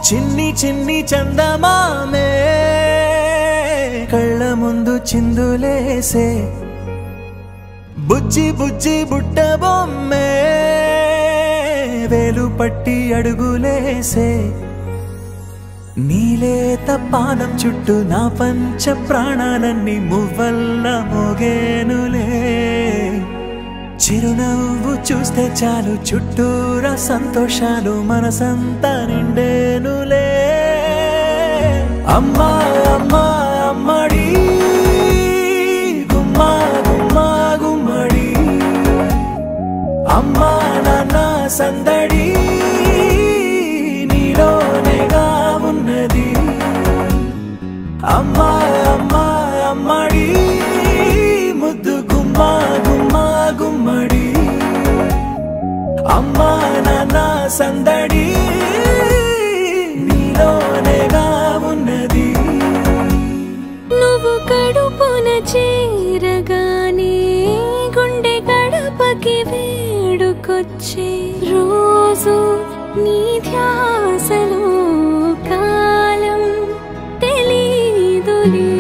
చిన్ని చిన్ని చందమామే కళ్ళ ముందు చిందులేసే బుజ్జి బుజ్జి బుట్ట బొమ్మే వేలు పట్టి అడుగులేసే నీలేత పానం చుట్టూ నా పంచ ప్రాణాలన్నీ మువ్వల్ల మోగేనులే చిరునవ్వు చూస్తే చాలు చుట్టూరా సంతోషాలు మనసంతా నిండేనులే అమ్మా అమ్మా అమ్మడి గుమ్మా గుమ్మా గుమ్మడి అమ్మా నాన్న సందడి నీలోనేగా ఉన్నది అమ్మా అమ్మా అమ్మడి ముద్దు గుమ్మా గుమ్మా గుమ్మడి అమ్మా నాన్న సందడి నీలోనేగా ఉన్నది నువ్వు కడుపున చేరగానే గుండె గడపకి వేడుకొచ్చే రోజు నీ ధ్యాసలో కాలం తెలీదులే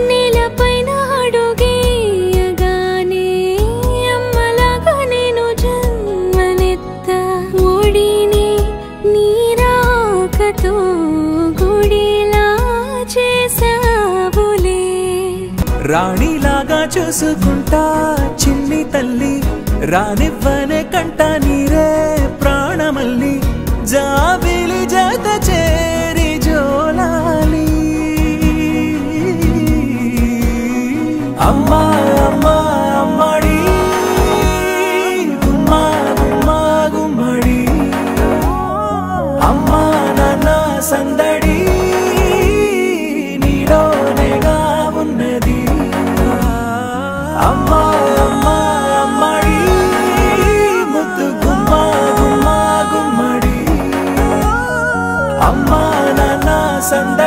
నేలపైన అడుగేయగానే అమ్మలాగా నేను జన్మనెత్త ఒడిని నీ రాకతో గుడిలా చేసావులే రాణిలాగా చూసుకుంటా చిన్ని తల్లి రానివ్వనే కంట నీరే ప్రాణమల్లి జాబిలి జత చేరి జోలాలి అమ్మా అమ్మా అమ్మడి గుమ్మా గుమ్మా గుమ్మడి అమ్మా నాన్న సందడి నీలోనేగా ఉన్నది అమ్మా అమ్మా అమ్మడి ముద్దు గుమ్మా గుమ్మా గుమ్మడి అమ్మా నాన్న సందడి